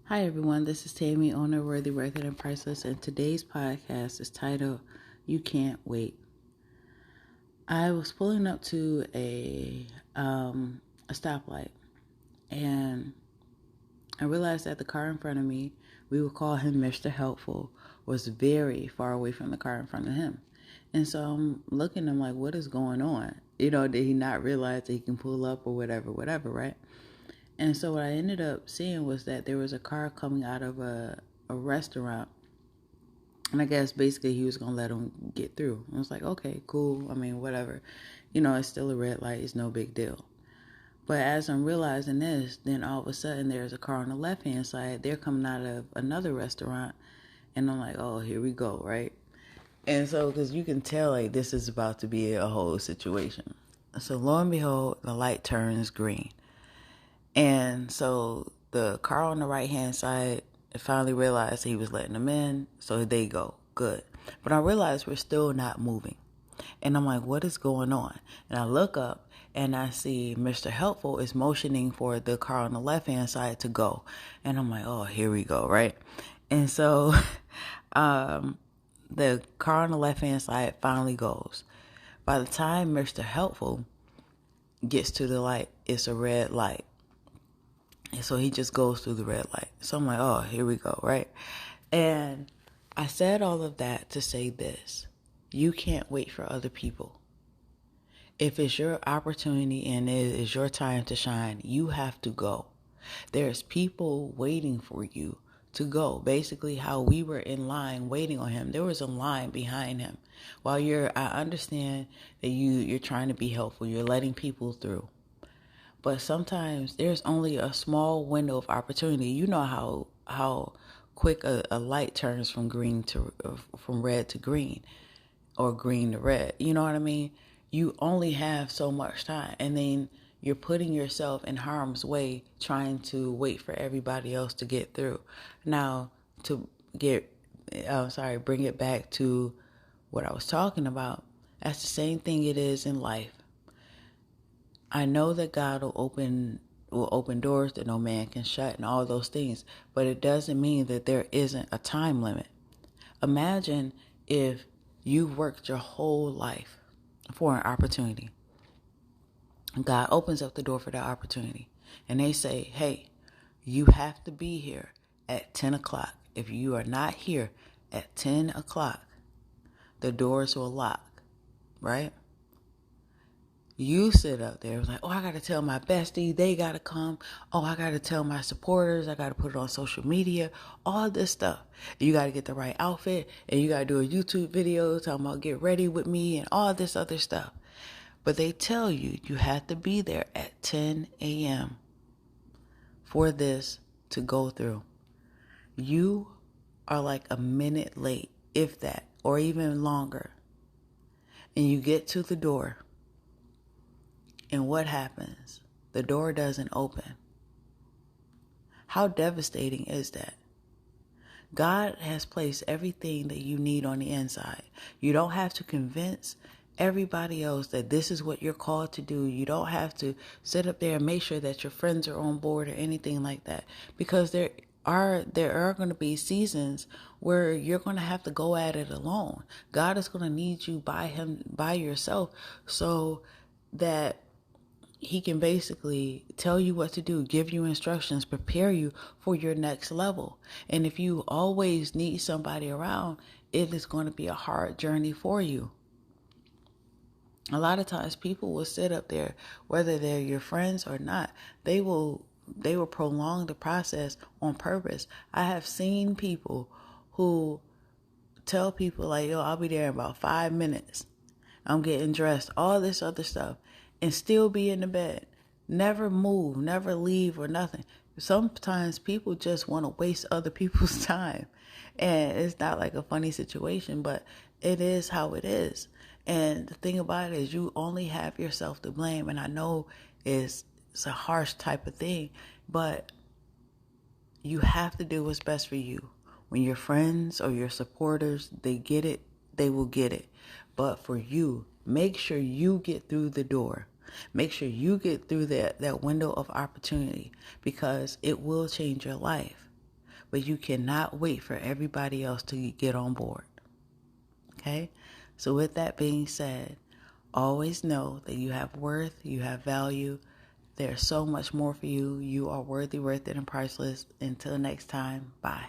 Hi everyone, this is Tammy, owner of Worthyworthitpriceless, and today's podcast is titled "You Can't Wait." I was pulling up to a stoplight, and I realized that the car in front of me, we would call him Mr. Helpful, was very far away from the car in front of him. And so I'm looking, I'm like, what is going on? Did he not realize that he can pull up or whatever, right? And so what I ended up seeing was that there was a car coming out of a restaurant. And I guess basically he was going to let him get through. I was like, okay, cool. I mean, whatever. It's still a red light. It's no big deal. But as I'm realizing this, then all of a sudden there's a car on the left-hand side. They're coming out of another restaurant. And I'm like, oh, here we go, right? And so, because you can tell, like, this is about to be a whole situation. So lo and behold, the light turns green. And so the car on the right-hand side finally realized he was letting them in. So they go, good. But I realized we're still not moving. And I'm like, what is going on? And I look up and I see Mr. Helpful is motioning for the car on the left-hand side to go. And I'm like, oh, here we go, right? And so the car on the left-hand side finally goes. By the time Mr. Helpful gets to the light, it's a red light. And so he just goes through the red light. So I'm like, oh, here we go, right? And I said all of that to say this. You can't wait for other people. If it's your opportunity and it is your time to shine, you have to go. There's people waiting for you to go. Basically, how we were in line waiting on him. There was a line behind him. I understand that you're trying to be helpful. You're letting people through. But sometimes there's only a small window of opportunity. You know how quick a light turns from red to green, or green to red. You know what I mean? You only have so much time, and then you're putting yourself in harm's way trying to wait for everybody else to get through. Now, bring it back to what I was talking about. That's the same thing it is in life. I know that God will open doors that no man can shut and all those things, but it doesn't mean that there isn't a time limit. Imagine if you've worked your whole life for an opportunity. God opens up the door for that opportunity, and they say, hey, you have to be here at 10 o'clock. If you are not here at 10 o'clock, the doors will lock, right? You sit up there like, oh, I got to tell my bestie, they got to come. Oh, I got to tell my supporters, I got to put it on social media, all this stuff. You got to get the right outfit, and you got to do a YouTube video talking about get ready with me and all this other stuff. But they tell you have to be there at 10 a.m. for this to go through. You are like a minute late, if that, or even longer. And you get to the door. And what happens? The door doesn't open. How devastating is that? God has placed everything that you need on the inside. You don't have to convince everybody else that this is what you're called to do. You don't have to sit up there and make sure that your friends are on board or anything like that. Because there are going to be seasons where you're going to have to go at it alone. God is going to need you by yourself, so that He can basically tell you what to do, give you instructions, prepare you for your next level. And if you always need somebody around, it is going to be a hard journey for you. A lot of times people will sit up there, whether they're your friends or not, they will prolong the process on purpose. I have seen people who tell people like, yo, I'll be there in about 5 minutes. I'm getting dressed, all this other stuff, and still be in the bed. Never move, never leave or nothing. Sometimes people just want to waste other people's time. And it's not like a funny situation, but it is how it is. And the thing about it is you only have yourself to blame. And I know it's a harsh type of thing, but you have to do what's best for you. When your friends or your supporters, they get it, they will get it. But for you, make sure you get through the door. Make sure you get through that window of opportunity, because it will change your life. but you cannot wait for everybody else to get on board. Okay? So with that being said, always know that you have worth, you have value. There's so much more for you. You are worthy, worth it, and priceless. Until next time, bye.